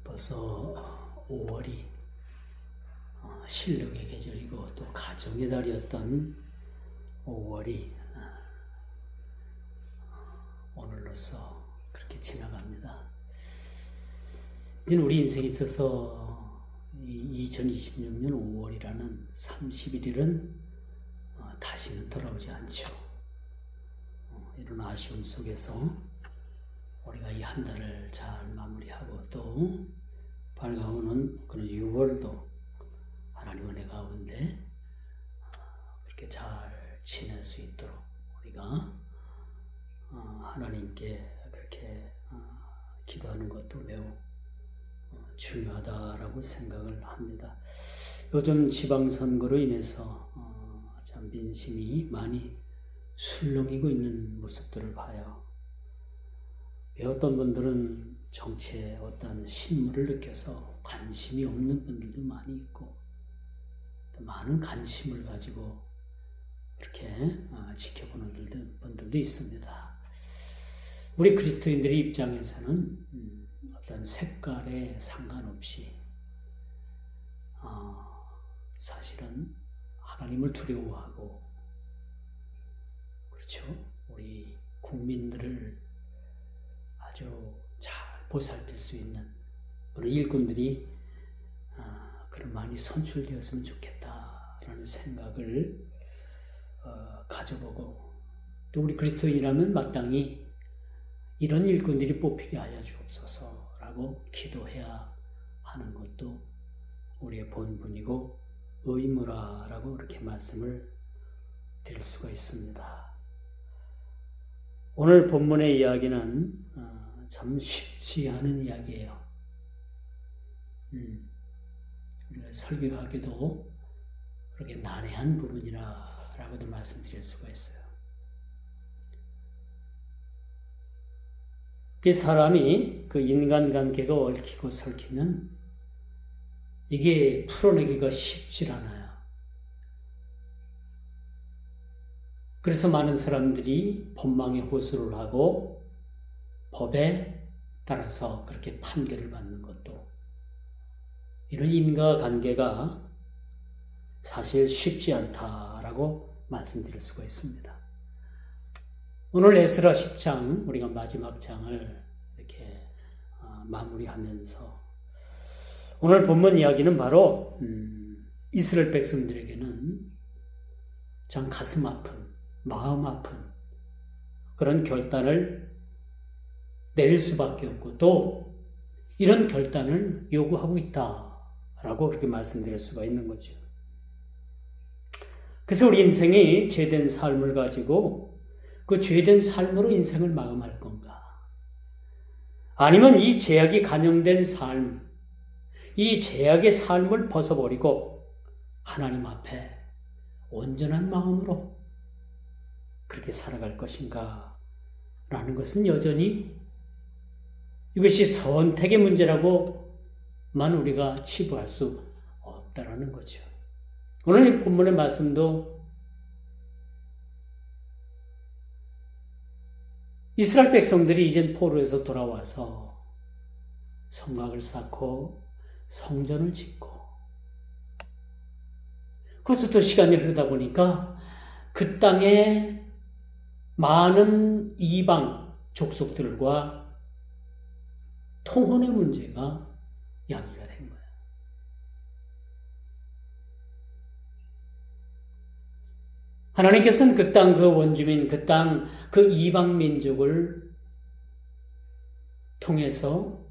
벌써 5월이 실력의 계절이고 또 가정의 달이었던 5월이 오늘로써 그렇게 지나갑니다. 이제는 우리 인생에 있어서 2026년 5월이라는 31일은 다시는 돌아오지 않죠. 이런 아쉬움 속에서 우리가 이 한 달을 잘 마무리하고 또 밝아오는 그런 6월도 하나님 은혜 가운데 그렇게 잘 지낼 수 있도록 우리가 하나님께 그렇게 기도하는 것도 매우 중요하다라고 생각을 합니다. 요즘 지방선거로 인해서 참 민심이 많이 술렁이고 있는 모습들을 봐요. 어떤 분들은 정치에 어떤 신물을 느껴서 관심이 없는 분들도 많이 있고 또 많은 관심을 가지고 그렇게 지켜보는 분들도 있습니다. 우리 그리스도인들의 입장에서는 어떤 색깔에 상관없이 사실은 하나님을 두려워하고 그렇죠. 우리 국민들을 아주 잘 보살필 수 있는 그런 일꾼들이 그런 많이 선출되었으면 좋겠다라는 생각을 가져보고 또 우리 그리스도인이라면 마땅히 이런 일꾼들이 뽑히게 하여 주옵소서라고 기도해야 하는 것도 우리의 본분이고 의무라라고 그렇게 말씀을 드릴 수가 있습니다. 오늘 본문의 이야기는 참 쉽지 않은 이야기예요. 우리가 설교하기도 그렇게 난해한 부분이라고도 말씀드릴 수가 있어요. 그 사람이 그 인간관계가 얽히고 설키면 이게 풀어내기가 쉽지 않아요. 그래서 많은 사람들이 법망에 호소를 하고 법에 따라서 그렇게 판결을 받는 것도 이런 인과관계가 사실 쉽지 않다라고 말씀드릴 수가 있습니다. 오늘 에스라 10장 우리가 마지막 장을 이렇게 마무리하면서 오늘 본문 이야기는 바로 이스라엘 백성들에게는 참 가슴 아픈 마음 아픈 그런 결단을 내릴 수밖에 없고 또 이런 결단을 요구하고 있다라고 그렇게 말씀드릴 수가 있는 거죠. 그래서 우리 인생이 죄된 삶을 가지고 그 죄된 삶으로 인생을 마감할 건가? 아니면 이 죄악이 간영된 삶, 이 죄악의 삶을 벗어버리고 하나님 앞에 온전한 마음으로 그렇게 살아갈 것인가? 라는 것은 여전히 이것이 선택의 문제라고만 우리가 치부할 수 없다라는 거죠. 오늘 이 본문의 말씀도 이스라엘 백성들이 이젠 포로에서 돌아와서 성곽을 쌓고 성전을 짓고 그래서 또 시간이 흐르다 보니까 그 땅에 많은 이방 족속들과 통혼의 문제가 야기가 된 거예요. 하나님께서는 그 땅, 그 원주민, 그 땅, 그 이방 민족을 통해서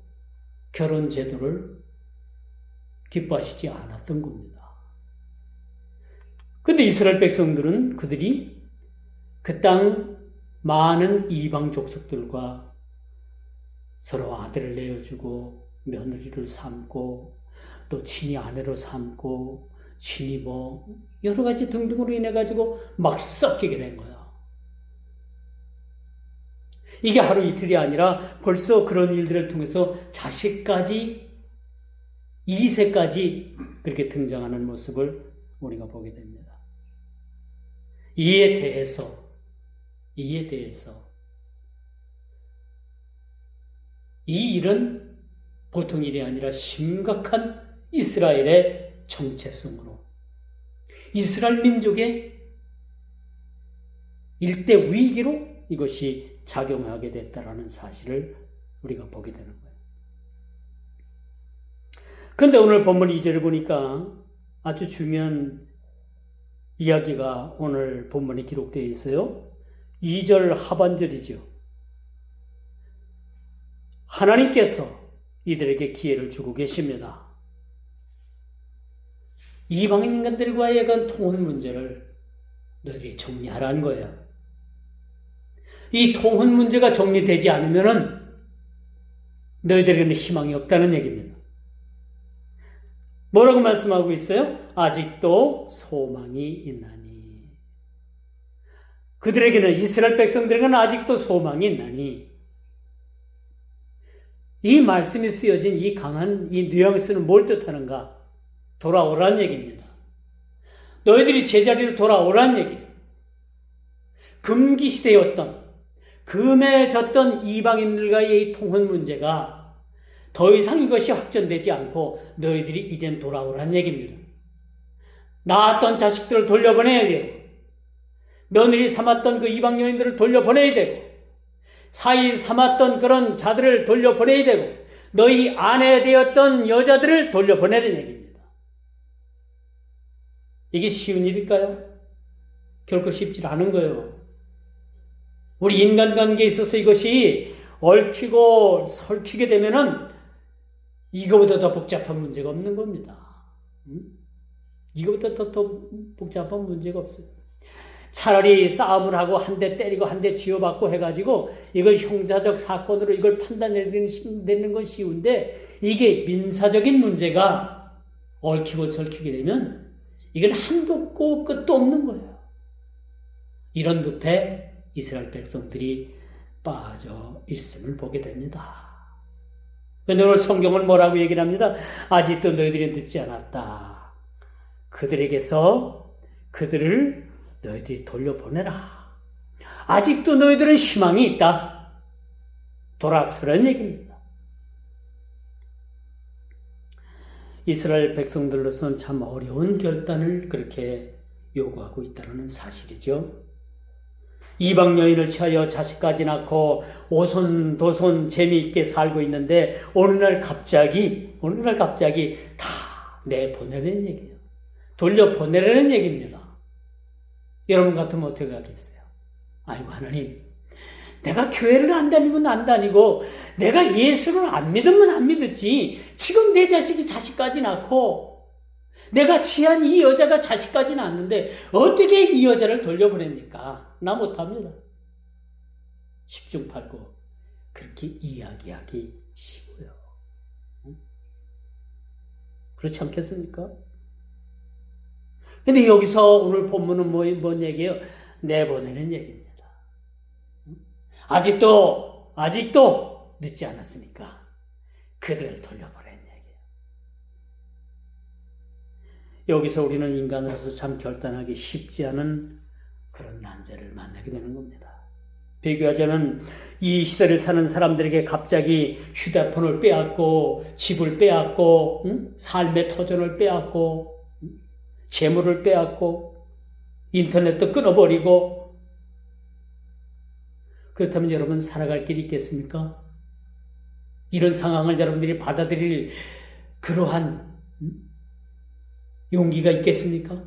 결혼 제도를 기뻐하시지 않았던 겁니다. 그런데 이스라엘 백성들은 그들이 그 땅 많은 이방 족속들과 서로 아들을 내어주고 며느리를 삼고 또 친히 아내로 삼고 친히 뭐 여러 가지 등등으로 인해 가지고 막 섞이게 된 거야. 이게 하루 이틀이 아니라 벌써 그런 일들을 통해서 자식까지 2세까지 그렇게 등장하는 모습을 우리가 보게 됩니다. 이에 대해서 이 일은 보통 일이 아니라 심각한 이스라엘의 정체성으로 이스라엘 민족의 일대 위기로 이것이 작용하게 됐다라는 사실을 우리가 보게 되는 거예요. 그런데 오늘 본문 2절을 보니까 아주 중요한 이야기가 오늘 본문에 기록되어 있어요. 2절 하반절이죠. 하나님께서 이들에게 기회를 주고 계십니다. 이방인 인간들과의 그 통혼 문제를 너희들이 정리하라는 거예요. 이 통혼 문제가 정리되지 않으면 너희들에게는 희망이 없다는 얘기입니다. 뭐라고 말씀하고 있어요? 아직도 소망이 있나니. 그들에게는, 이스라엘 백성들에게는 아직도 소망이 있나니. 이 말씀이 쓰여진 이 강한 이 뉘앙스는 뭘 뜻하는가? 돌아오란 얘기입니다. 너희들이 제자리로 돌아오란 얘기예요. 금기시대였던, 금해졌던 이방인들과의 이 통혼 문제가 더 이상 이것이 확전되지 않고 너희들이 이젠 돌아오란 얘기입니다. 낳았던 자식들을 돌려보내야 되고, 며느리 삼았던 그 이방 여인들을 돌려보내야 되고, 사이 삼았던 그런 자들을 돌려보내야 되고, 너희 아내 되었던 여자들을 돌려보내는 얘기입니다. 이게 쉬운 일일까요? 결코 쉽지 않은 거예요. 우리 인간관계에 있어서 이것이 얽히고 설키게 되면은 이거보다 더 복잡한 문제가 없는 겁니다. 이거보다 더 복잡한 문제가 없어요. 차라리 싸움을 하고 한 대 때리고 한 대 쥐어받고 해가지고 이걸 형사적 사건으로 이걸 판단내는 건 쉬운데, 이게 민사적인 문제가 얽히고 설키게 되면 이건 한도 없고 끝도 없는 거예요. 이런 늪에 이스라엘 백성들이 빠져 있음을 보게 됩니다. 그런데 오늘 성경은 뭐라고 얘기를 합니다? 아직도 너희들이 듣지 않았다. 그들에게서 그들을 너희들이 돌려보내라. 아직도 너희들은 희망이 있다. 돌아서라는 얘기입니다. 이스라엘 백성들로서는 참 어려운 결단을 그렇게 요구하고 있다는 사실이죠. 이방 여인을 취하여 자식까지 낳고 오손도손 재미있게 살고 있는데 어느 날 갑자기 다 내보내는 얘기예요. 돌려보내라는 얘기입니다. 여러분 같으면 어떻게 하겠어요? 아이고 하나님, 내가 교회를 안 다니면 안 다니고 내가 예수를 안 믿으면 안 믿었지, 지금 내 자식이 자식까지 낳고 내가 취한 이 여자가 자식까지 낳았는데 어떻게 이 여자를 돌려보냅니까? 나 못합니다. 10중 8구 그렇게 이야기하기 쉬워요. 그렇지 않겠습니까? 근데 여기서 오늘 본문은 뭔 얘기예요? 내보내는 얘기입니다. 아직도 늦지 않았으니까 그들을 돌려보내는 얘기예요. 여기서 우리는 인간으로서 참 결단하기 쉽지 않은 그런 난제를 만나게 되는 겁니다. 비교하자면 이 시대를 사는 사람들에게 갑자기 휴대폰을 빼앗고 집을 빼앗고 삶의 터전을 빼앗고 재물을 빼앗고 인터넷도 끊어버리고, 그렇다면 여러분 살아갈 길이 있겠습니까? 이런 상황을 여러분들이 받아들일 그러한 용기가 있겠습니까?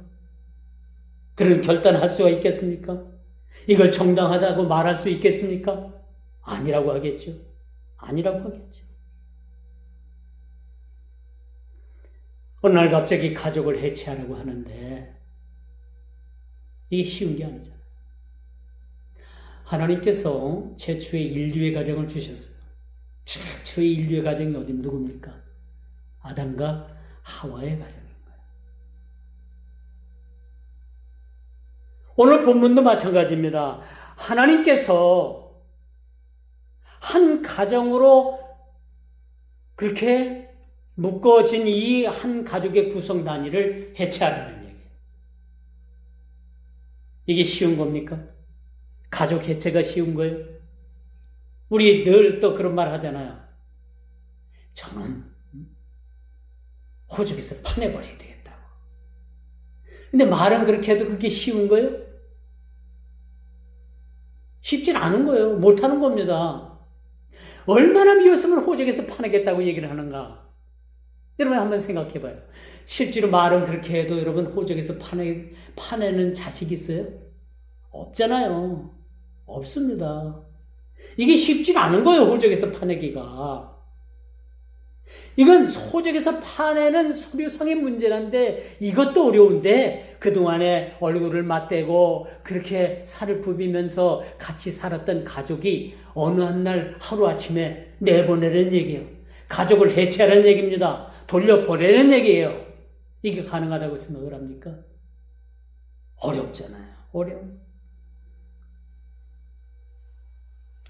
그런 결단할 수가 있겠습니까? 이걸 정당하다고 말할 수 있겠습니까? 아니라고 하겠죠. 아니라고 하겠죠. 어느 날 갑자기 가족을 해체하려고 하는데 이게 쉬운 게 아니잖아요. 하나님께서 최초의 인류의 가정을 주셨어요. 최초의 인류의 가정이 어디 누굽니까? 아담과 하와의 가정인 거예요. 오늘 본문도 마찬가지입니다. 하나님께서 한 가정으로 그렇게 묶어진 이 한 가족의 구성 단위를 해체하라는 얘기예요. 이게 쉬운 겁니까? 가족 해체가 쉬운 거예요? 우리 늘 또 그런 말 하잖아요. 저는 호적에서 파내버려야 되겠다고. 근데 말은 그렇게 해도 그게 쉬운 거예요? 쉽진 않은 거예요. 못하는 겁니다. 얼마나 미웠으면 호적에서 파내겠다고 얘기를 하는가. 여러분 한번 생각해 봐요. 실제로 말은 그렇게 해도 여러분 호적에서 파내는 자식이 있어요? 없잖아요. 없습니다. 이게 쉽지 않은 거예요. 호적에서 파내기가. 이건 호적에서 파내는 서류상의 문제란데 이것도 어려운데 그동안에 얼굴을 맞대고 그렇게 살을 부비면서 같이 살았던 가족이 어느 한 날 하루아침에 내보내는 얘기예요. 가족을 해체하라는 얘기입니다. 돌려보내는 얘기예요. 이게 가능하다고 생각을 합니까? 어렵잖아요. 어려워.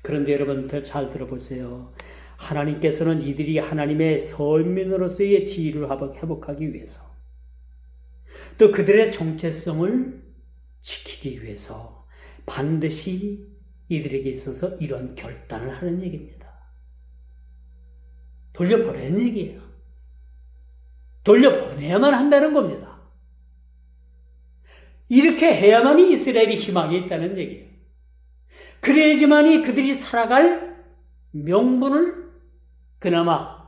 그런데 여러분 더 잘 들어보세요. 하나님께서는 이들이 하나님의 선민으로서의 지위를 회복하기 위해서 또 그들의 정체성을 지키기 위해서 반드시 이들에게 있어서 이런 결단을 하는 얘기입니다. 돌려보내는 얘기예요. 돌려보내야만 한다는 겁니다. 이렇게 해야만이 이스라엘이 희망이 있다는 얘기예요. 그래야지만이 그들이 살아갈 명분을 그나마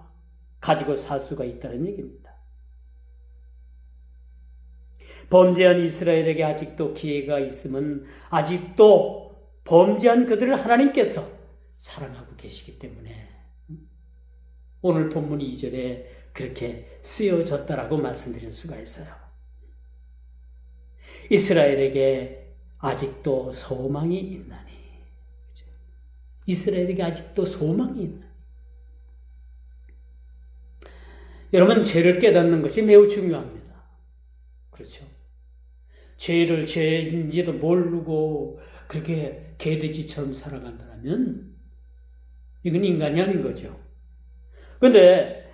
가지고 살 수가 있다는 얘기입니다. 범죄한 이스라엘에게 아직도 기회가 있으면 아직도 범죄한 그들을 하나님께서 사랑하고 계시기 때문에 오늘 본문 2절에 그렇게 쓰여졌다라고 말씀드릴 수가 있어요. 이스라엘에게 아직도 소망이 있나니. 이스라엘에게 아직도 소망이 있나니. 여러분, 죄를 깨닫는 것이 매우 중요합니다. 그렇죠? 죄를 죄인지도 모르고 그렇게 개돼지처럼 살아간다면 이건 인간이 아닌 거죠. 그런데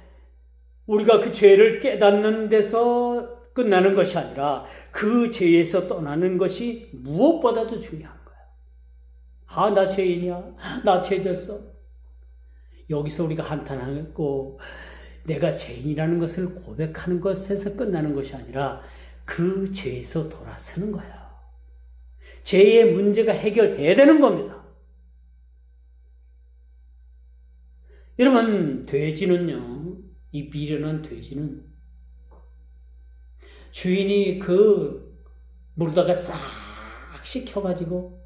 우리가 그 죄를 깨닫는 데서 끝나는 것이 아니라 그 죄에서 떠나는 것이 무엇보다도 중요한 거예요. 아, 나 죄인이야. 나 죄졌어. 여기서 우리가 한탄하고 내가 죄인이라는 것을 고백하는 것에서 끝나는 것이 아니라 그 죄에서 돌아서는 거예요. 죄의 문제가 해결돼야 되는 겁니다. 여러분, 돼지는요, 이 미련한 돼지는 주인이 그 물다가 싹 식혀가지고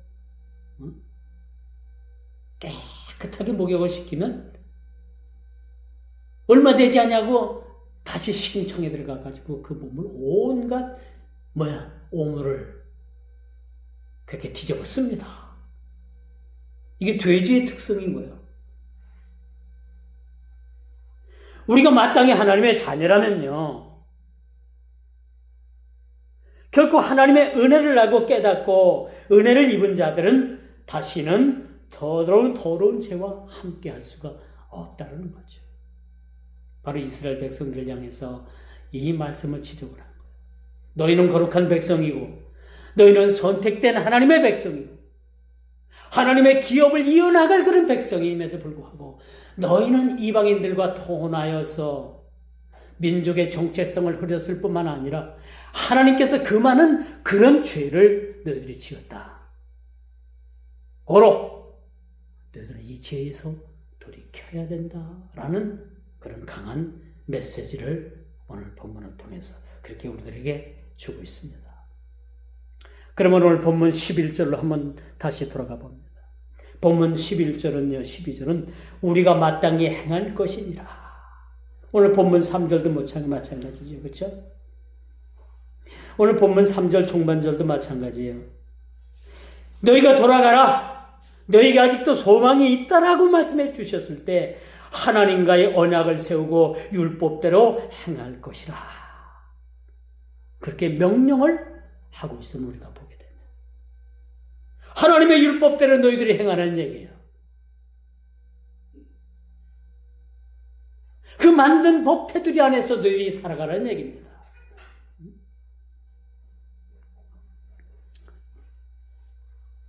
깨끗하게 목욕을 시키면 얼마 되지 않냐고 다시 식인청에 들어가가지고 그 몸을 온갖 오물을 그렇게 뒤집어 씁니다. 이게 돼지의 특성인 거예요. 우리가 마땅히 하나님의 자녀라면요, 결코 하나님의 은혜를 알고 깨닫고 은혜를 입은 자들은 다시는 더러운 죄와 함께 할 수가 없다는 거죠. 바로 이스라엘 백성들을 향해서 이 말씀을 지적을 한 거예요. 너희는 거룩한 백성이고 너희는 선택된 하나님의 백성이고 하나님의 기업을 이어나갈 그런 백성임에도 불구하고 너희는 이방인들과 통혼하여서 민족의 정체성을 흐렸을 뿐만 아니라 하나님께서 그 많은 그런 죄를 너희들이 지었다. 고로 너희들은 이 죄에서 돌이켜야 된다라는 그런 강한 메시지를 오늘 본문을 통해서 그렇게 우리들에게 주고 있습니다. 그러면 오늘 본문 11절로 한번 다시 돌아가 봅니다. 본문 11절은요, 12절은 우리가 마땅히 행할 것이니라. 오늘 본문 3절도 마찬가지죠. 그렇죠? 오늘 본문 3절 중반절도 마찬가지예요. 너희가 돌아가라. 너희가 아직도 소망이 있다라고 말씀해 주셨을 때 하나님과의 언약을 세우고 율법대로 행할 것이라. 그렇게 명령을 하고 있음을 우리가 보게 됩니다. 하나님의 율법대로 너희들이 행하라는 얘기예요. 그 만든 법 테두리 안에서 너희들이 살아가라는 얘기입니다.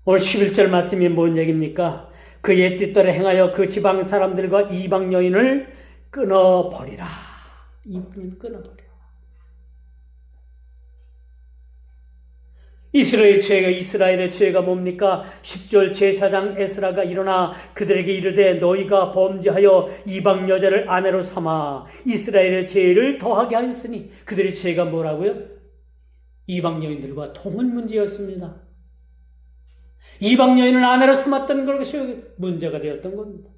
오늘 11절 말씀이 뭔 얘기입니까? 그의 뜻대로 행하여 그 지방 사람들과 이방 여인을 끊어버리라. 이분은 끊어버려. 이스라엘의 죄가 뭡니까? 10절 제사장 에스라가 일어나 그들에게 이르되 너희가 범죄하여 이방 여자를 아내로 삼아 이스라엘의 죄를 더하게 하였으니, 그들의 죄가 뭐라고요? 이방 여인들과 통혼 문제였습니다. 이방 여인을 아내로 삼았던 것이 문제가 되었던 겁니다.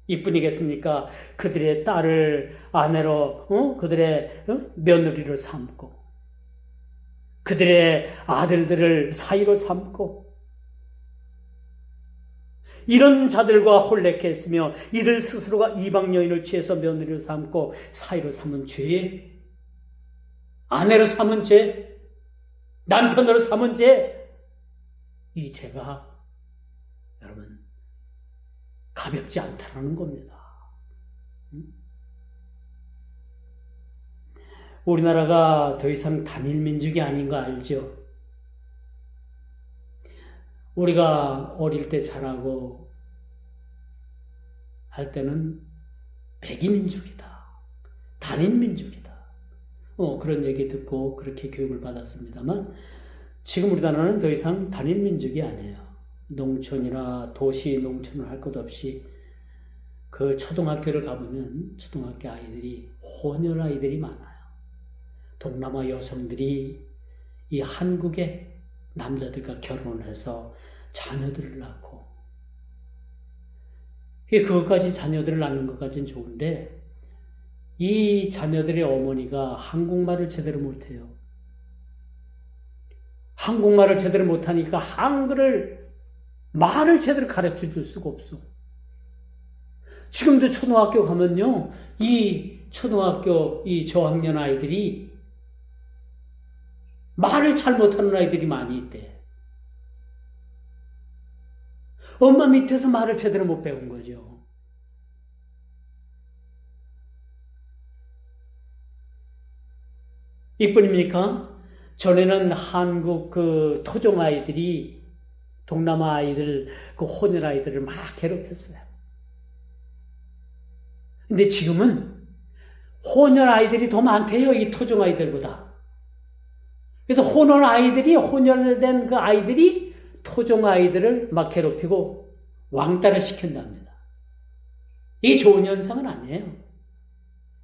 이뿐이겠습니까? 그들의 딸을 아내로, 그들의 며느리로 삼고, 그들의 아들들을 사이로 삼고, 이런 자들과 혼례했으며 이들 스스로가 이방 여인을 취해서 며느리로 삼고 사이로 삼은 죄, 아내로 삼은 죄, 남편으로 삼은 죄, 이 죄가 여러분 가볍지 않다는 겁니다. 우리나라가 더 이상 단일 민족이 아닌 거 알죠? 우리가 어릴 때 자라고 할 때는 백이민족이다, 단일민족이다, 그런 얘기 듣고 그렇게 교육을 받았습니다만, 지금 우리나라는 더 이상 단일민족이 아니에요. 농촌이나 도시, 농촌을 할 것 없이 그 초등학교를 가보면 초등학교 아이들이 혼혈 아이들이 많아요. 동남아 여성들이 이 한국의 남자들과 결혼을 해서 자녀들을 낳고, 그것까지 자녀들을 낳는 것까지는 좋은데, 이 자녀들의 어머니가 한국말을 제대로 못해요. 한국말을 제대로 못하니까 한글을, 말을 제대로 가르쳐 줄 수가 없어. 지금도 초등학교 가면요, 이 초등학교 이 저학년 아이들이 말을 잘 못하는 아이들이 많이 있대. 엄마 밑에서 말을 제대로 못 배운 거죠. 이뿐입니까? 전에는 한국 그 토종 아이들이 동남아 아이들, 그 혼혈 아이들을 막 괴롭혔어요. 근데 지금은 혼혈 아이들이 더 많대요, 이 토종 아이들보다. 그래서 혼혈된 그 아이들이 토종 아이들을 막 괴롭히고 왕따를 시킨답니다. 이 좋은 현상은 아니에요.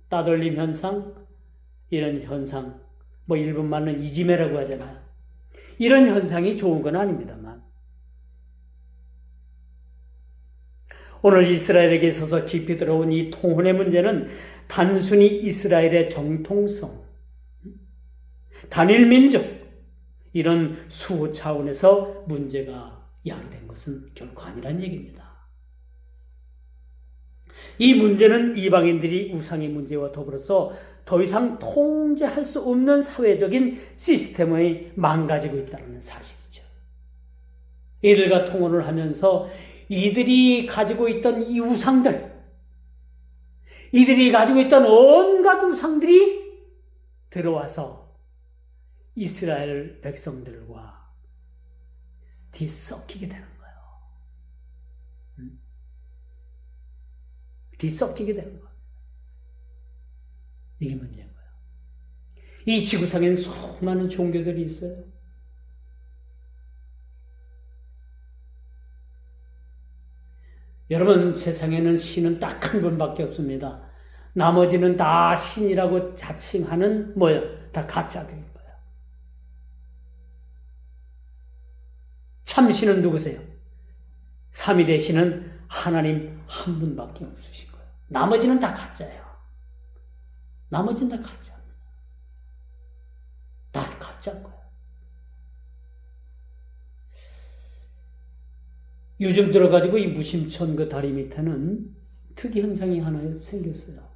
따돌림 현상, 이런 현상, 일본 말로는 이지메라고 하잖아요. 이런 현상이 좋은 건 아닙니다만, 오늘 이스라엘에게 있어서 깊이 들어온 이 통혼의 문제는 단순히 이스라엘의 정통성, 단일민족, 이런 수호 차원에서 문제가 야기된 것은 결코 아니란 얘기입니다. 이 문제는 이방인들이 우상의 문제와 더불어서 더 이상 통제할 수 없는 사회적인 시스템이 망가지고 있다는 사실이죠. 이들과 통혼을 하면서 이들이 가지고 있던 이 우상들, 이들이 가지고 있던 온갖 우상들이 들어와서 이스라엘 백성들과 뒤섞이게 되는 거예요. 뒤섞이게 되는 거예요. 이게 문제인 거예요. 이 지구상에는 수많은 종교들이 있어요. 여러분, 세상에는 신은 딱 한 분밖에 없습니다. 나머지는 다 신이라고 자칭하는 다 가짜들인 거예요. 참신은 누구세요? 삼위대 신은 하나님 한 분밖에 없으신 거예요. 나머지는 다 가짜예요. 나머지는 다 가짜입니다. 다 가짜인 거예요. 요즘 들어가지고 이 무심천 그 다리 밑에는 특이 현상이 하나 생겼어요.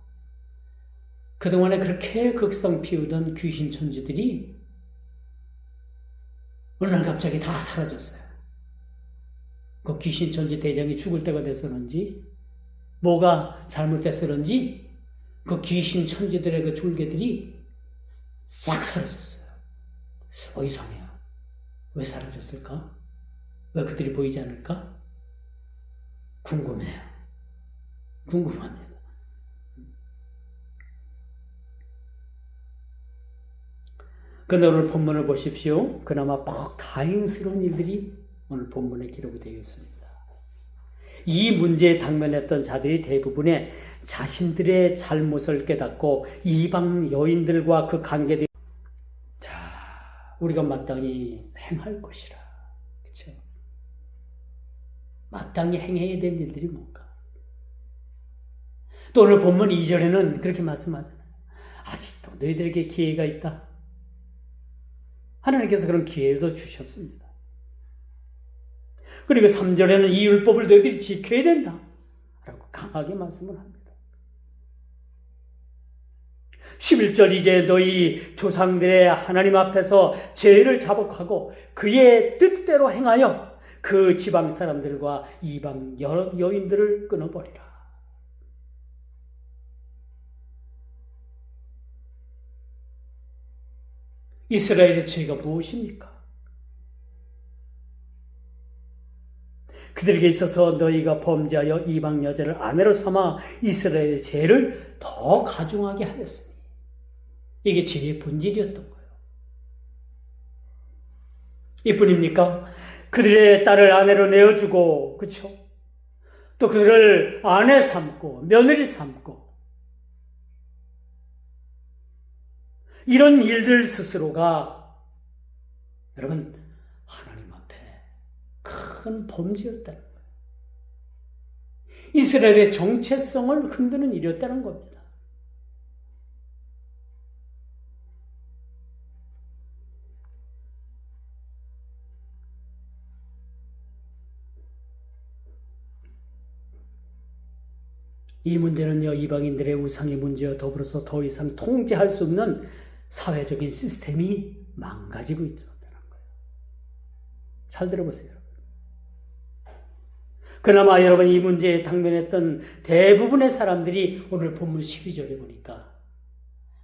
그동안에 그렇게 극성 피우던 귀신 천지들이 어느 날 갑자기 다 사라졌어요. 그 귀신 천지 대장이 죽을 때가 돼서 그런지, 뭐가 잘못돼서 그런지, 그 귀신 천지들의 그 졸개들이 싹 사라졌어요. 이상해요. 왜 사라졌을까? 왜 그들이 보이지 않을까? 궁금해요. 궁금합니다. 오늘 본문을 보십시오. 그나마 퍽 다행스러운 일들이 오늘 본문에 기록이 되어 있습니다. 이 문제에 당면했던 자들이 대부분의 자신들의 잘못을 깨닫고 이방 여인들과 그 관계된 우리가 마땅히 행할 것이라. 그렇죠? 마땅히 행해야 될 일들이 뭔가. 또 오늘 본문 2절에는 그렇게 말씀하잖아요. 아직도 너희들에게 기회가 있다. 하나님께서 그런 기회도 주셨습니다. 그리고 3절에는 이 율법을 너희들이 지켜야 된다. 라고 강하게 말씀을 합니다. 11절 이제 너희 조상들의 하나님 앞에서 죄를 자복하고 그의 뜻대로 행하여 그 지방 사람들과 이방 여인들을 끊어버리라. 이스라엘의 죄가 무엇입니까? 그들에게 있어서 너희가 범죄하여 이방 여자를 아내로 삼아 이스라엘의 죄를 더 가중하게 하였으니 이게 죄의 본질이었던 거예요. 이뿐입니까? 그들의 딸을 아내로 내어주고, 그렇죠? 또 그들을 아내 삼고 며느리 삼고 이런 일들 스스로가 여러분 하나님 앞에 큰 범죄였다는 거예요. 이스라엘의 정체성을 흔드는 일이었다는 겁니다. 이 문제는요, 이방인들의 우상의 문제와 더불어서 더 이상 통제할 수 없는 사회적인 시스템이 망가지고 있었다는 거예요. 잘 들어보세요. 그나마 여러분 이 문제에 당면했던 대부분의 사람들이 오늘 본문 12절에 보니까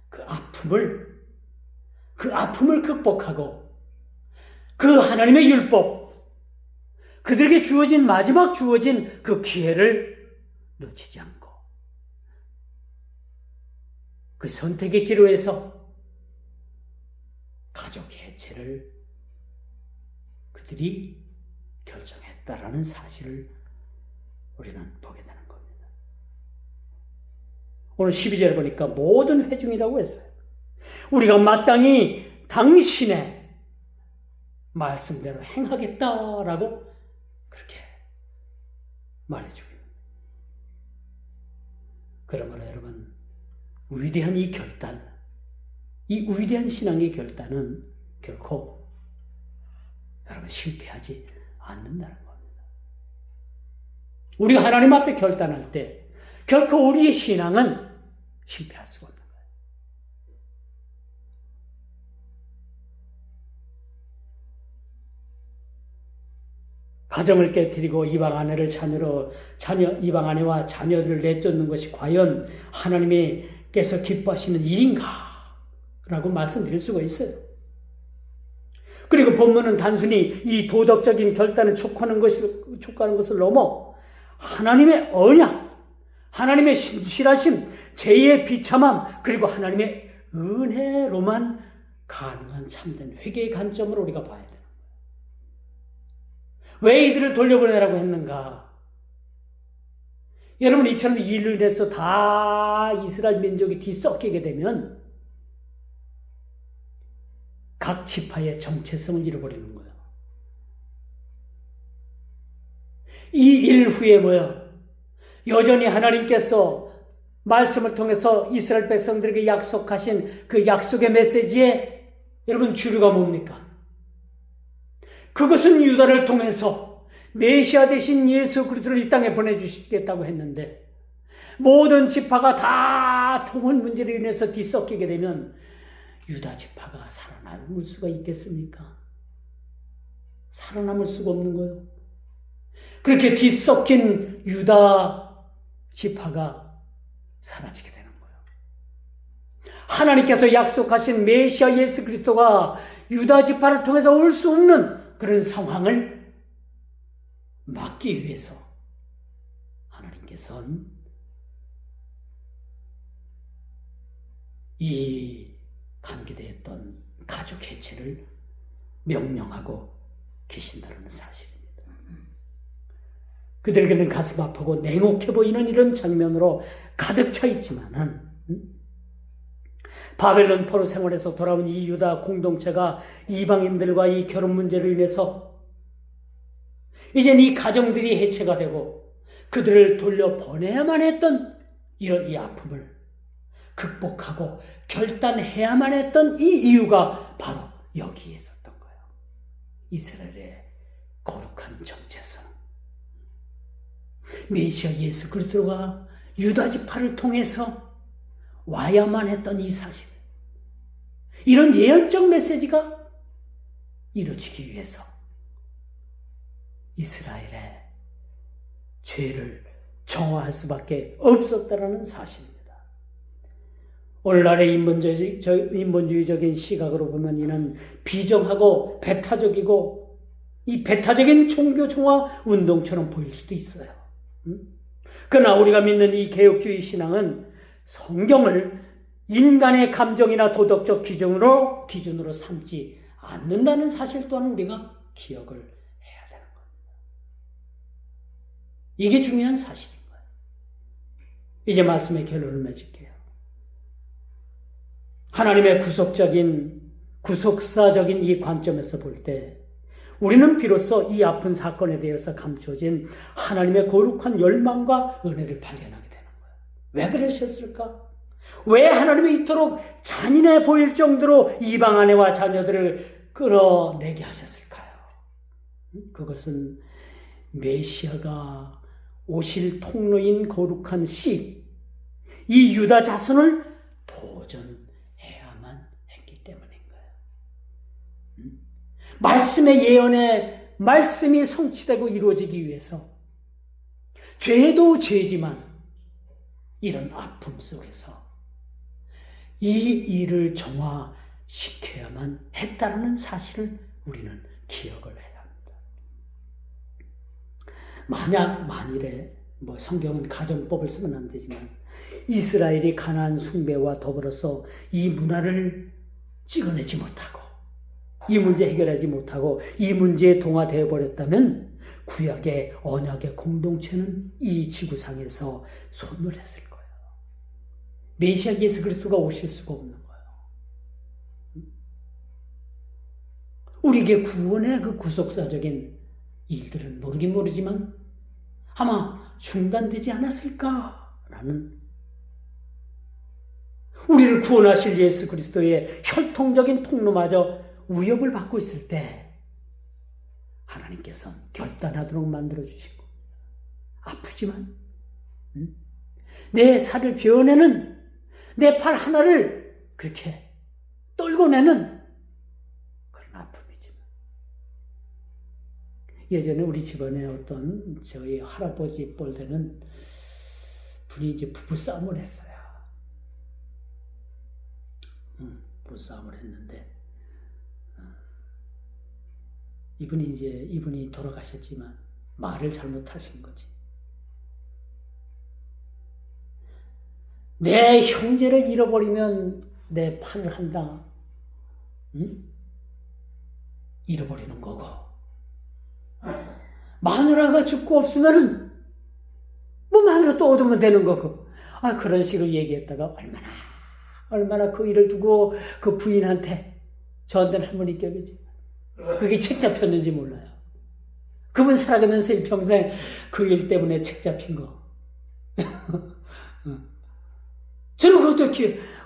그 아픔을 극복하고 그 하나님의 율법, 그들에게 마지막 주어진 그 기회를 놓치지 않고 그 선택의 기로에서 가족 해체를 그들이 결정했다라는 사실을 우리는 보게 되는 겁니다. 오늘 12절에 보니까 모든 회중이라고 했어요. 우리가 마땅히 당신의 말씀대로 행하겠다라고 그렇게 말해주고요. 그러므로 여러분 위대한 이 결단, 이 위대한 신앙의 결단은 결코 여러분 실패하지 않는다는 겁니다. 우리가 하나님 앞에 결단할 때 결코 우리의 신앙은 실패할 수가 없는 거예요. 가정을 깨뜨리고 이방 아내와 자녀들을 내쫓는 것이 과연 하나님께서 기뻐하시는 일인가? 라고 말씀드릴 수가 있어요. 그리고 본문은 단순히 이 도덕적인 결단을 촉구하는 것을 넘어 하나님의 언약, 하나님의 신실하심, 죄의 비참함, 그리고 하나님의 은혜로만 가능한 참된 회개의 관점으로 우리가 봐야 돼요. 왜 이들을 돌려보내라고 했는가? 여러분, 이처럼 이 일로 인해서 다 이스라엘 민족이 뒤섞이게 되면 각 지파의 정체성을 잃어버리는 거예요. 이 일 후에 여전히 하나님께서 말씀을 통해서 이스라엘 백성들에게 약속하신 그 약속의 메시지에 여러분 주류가 뭡니까? 그것은 유다를 통해서 메시아 되신 예수 그리스도를 이 땅에 보내주시겠다고 했는데 모든 지파가 다 통혼 문제로 인해서 뒤섞이게 되면 유다 지파가 살아남을 수가 있겠습니까? 살아남을 수가 없는 거예요. 그렇게 뒤섞인 유다 지파가 사라지게 되는 거예요. 하나님께서 약속하신 메시아 예수 그리스도가 유다 지파를 통해서 올 수 없는 그런 상황을 막기 위해서 하나님께서는 이 감기되었던 가족 해체를 명령하고 계신다는 사실입니다. 그들에게는 가슴 아프고 냉혹해 보이는 이런 장면으로 가득 차 있지만은 바벨론 포로 생활에서 돌아온 이 유다 공동체가 이방인들과 이 결혼 문제로 인해서 이젠 이 가정들이 해체가 되고 그들을 돌려보내야만 했던 이런 이 아픔을 극복하고 결단해야만 했던 이 이유가 바로 여기에 있었던 거예요. 이스라엘의 거룩한 정체성. 메시아 예수 그리스도가 유다 지파를 통해서 와야만 했던 이 사실. 이런 예언적 메시지가 이루어지기 위해서 이스라엘의 죄를 정화할 수밖에 없었다는 사실입니다. 오늘날의 인본주의적인 시각으로 보면 이는 비정하고 배타적이고 이 배타적인 종교 정화 운동처럼 보일 수도 있어요. 그러나 우리가 믿는 이 개혁주의 신앙은 성경을 인간의 감정이나 도덕적 기준으로 삼지 않는다는 사실 또한 우리가 기억을 해야 되는 겁니다. 이게 중요한 사실인 거예요. 이제 말씀의 결론을 맺을게요. 하나님의 구속사적인 이 관점에서 볼 때 우리는 비로소 이 아픈 사건에 대해서 감춰진 하나님의 거룩한 열망과 은혜를 발견하게 되는 거예요. 왜 그러셨을까? 왜 하나님이 이토록 잔인해 보일 정도로 이방 아내와 자녀들을 끌어내게 하셨을까요? 그것은 메시아가 오실 통로인 거룩한 씨, 이 유다 자손을 보존해야만 했기 때문인 거예요. 말씀의 예언에 말씀이 성취되고 이루어지기 위해서 죄도 죄지만 이런 아픔 속에서 이 일을 정화시켜야만 했다는 사실을 우리는 기억을 해야 합니다. 만일에 성경은 가정법을 쓰면 안 되지만 이스라엘이 가나안 숭배와 더불어서 이 문화를 찍어내지 못하고 이 문제 해결하지 못하고 이 문제에 동화되어 버렸다면 구약의 언약의 공동체는 이 지구상에서 소멸했을 거예요. 메시아 예수 그리스도가 오실 수가 없는 거예요. 우리에게 구원의 그 구속사적인 일들은 모르긴 모르지만 아마 중단되지 않았을까라는, 우리를 구원하실 예수 그리스도의 혈통적인 통로마저 위협을 받고 있을 때 하나님께서는 결단하도록 만들어주신 겁니다. 아프지만 내 살을 베어내는, 내 팔 하나를 그렇게 떨궈내는 그런 아픔이지만, 예전에 우리 집안에 어떤 저희 할아버지 뻘 되는 분이 이제 부부싸움을 했어요. 부부싸움을 했는데 이분이 돌아가셨지만 말을 잘못하신 거지. 내 형제를 잃어버리면 내 팔을 한다. 잃어버리는 거고, 마누라가 죽고 없으면은 마누라 또 얻으면 되는 거고. 그런 식으로 얘기했다가 얼마나 그 일을 두고 그 부인한테, 저한테는 할머니 격이지, 그게 책 잡혔는지 몰라요. 그분 살아가면서 평생 그 일 때문에 책 잡힌 거. 저는 그것도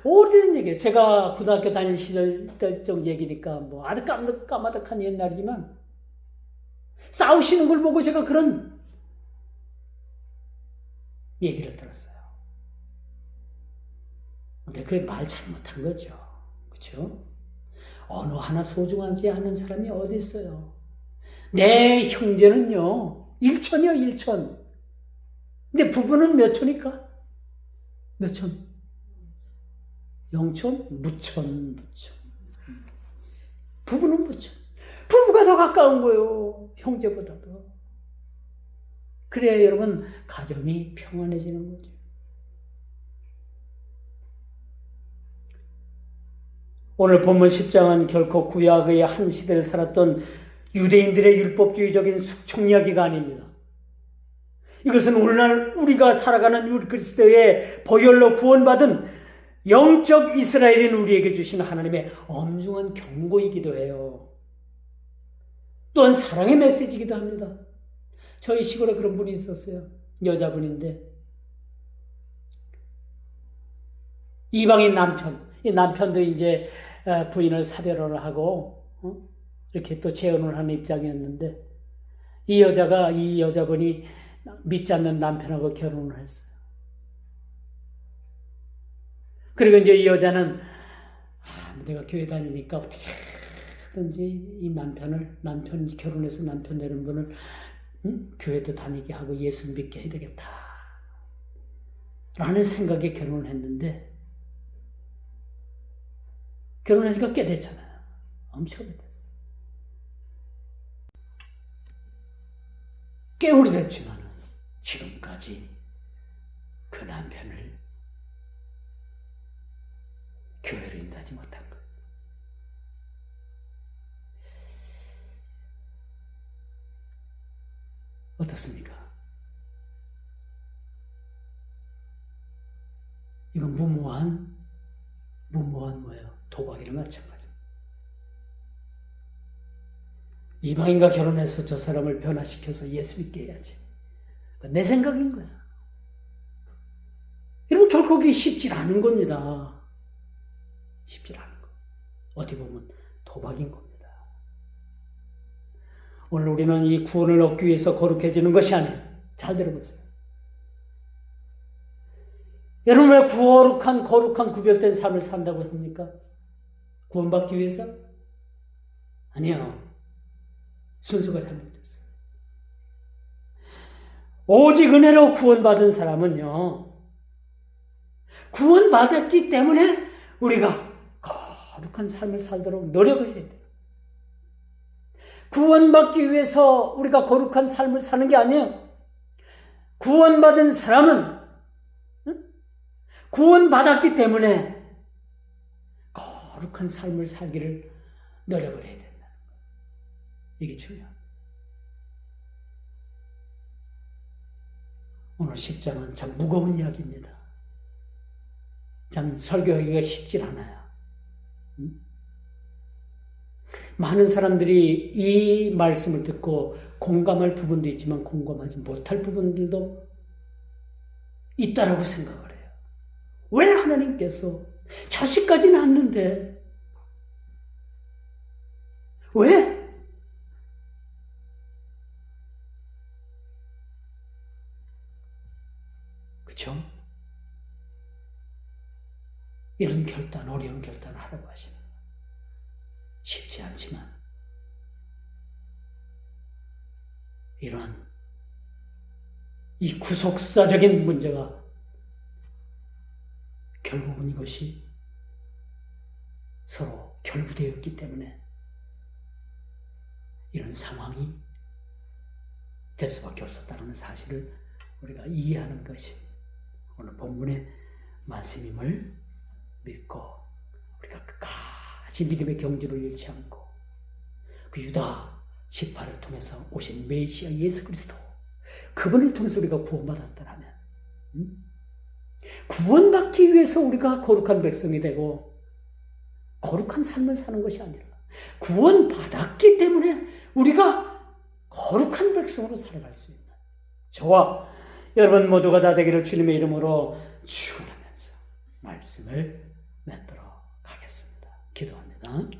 오래된 얘기예요. 제가 고등학교 다닐 시절 적 얘기니까 아주 까마득한 옛날이지만 싸우시는 걸 보고 제가 그런 얘기를 들었어요. 근데 그게 말 잘못한 거죠. 그렇죠? 언어 하나 소중하지 않은 사람이 어디 있어요? 내 형제는요 1천이요 1천. 근데 부부는 몇 초니까? 몇 천? 0천? 무천. 부부는 무천. 부부가 더 가까운 거예요, 형제보다도. 그래야 여러분 가정이 평안해지는 거죠. 오늘 본문 10장은 결코 구약의 한 시대를 살았던 유대인들의 율법주의적인 숙청 이야기가 아닙니다. 이것은 오늘날 우리가 살아가는 우리 그리스도의 보혈로 구원받은 영적 이스라엘인 우리에게 주신 하나님의 엄중한 경고이기도 해요. 또한 사랑의 메시지이기도 합니다. 저희 시골에 그런 분이 있었어요. 여자분인데 이방인 남편, 이 남편도 이제 부인을 사별을 하고 이렇게 또 재혼을 하는 입장이었는데 이 여자분이 믿지 않는 남편하고 결혼을 했어요. 그리고 이제 이 여자는 내가 교회 다니니까 어떻게든지 이 남편 결혼해서 남편 되는 분을 교회도 다니게 하고 예수 믿게 해야 되겠다 라는 생각에 결혼을 했는데 결혼하니까 꽤 됐잖아요. 엄청 오래됐어요. 꽤 오래됐지만 지금까지 그 남편을 교회로 인도하지 못한 거예요. 어떻습니까? 이건 무모한 뭐예요? 도박이나 마찬가지. 이방인과 결혼해서 저 사람을 변화시켜서 예수 믿게 해야지. 내 생각인 거야. 여러분 결코 그게 쉽지 않은 겁니다. 쉽지 않은 거. 어디 보면 도박인 겁니다. 오늘 우리는 이 구원을 얻기 위해서 거룩해지는 것이 아니에요. 잘 들어보세요. 여러분 왜 거룩한 구별된 삶을 산다고 합니까? 구원받기 위해서? 아니요. 순서가 잘못됐어요. 오직 은혜로 구원받은 사람은요. 구원받았기 때문에 우리가 거룩한 삶을 살도록 노력을 해야 돼요. 구원받기 위해서 우리가 거룩한 삶을 사는 게 아니에요. 구원받은 사람은 구원받았기 때문에 거룩한 삶을 살기를 노력을 해야 된다는 거예요. 이게 중요합니다. 오늘 10장은 참 무거운 이야기입니다. 참 설교하기가 쉽지 않아요. 많은 사람들이 이 말씀을 듣고 공감할 부분도 있지만 공감하지 못할 부분들도 있다라고 생각을 해요. 왜 하나님께서 자식까지 낳았는데 왜? 그렇죠? 이런 결단, 어려운 결단을 하라고 하시는 쉽지 않지만 이러한 이 구속사적인 문제가 결국은 이것이 서로 결부되었기 때문에 이런 상황이 될 수밖에 없었다는 사실을 우리가 이해하는 것이 오늘 본문의 말씀임을 믿고 우리가 끝까지 믿음의 경주를 잃지 않고 그 유다 지파를 통해서 오신 메시아 예수 그리스도 그분을 통해서 우리가 구원받았다면 구원받기 위해서 우리가 거룩한 백성이 되고 거룩한 삶을 사는 것이 아니라 구원받았기 때문에 우리가 거룩한 백성으로 살아갈 수 있는 저와 여러분 모두가 다 되기를 주님의 이름으로 축원하면서 말씀을 맺도록 하겠습니다. 기도합니다.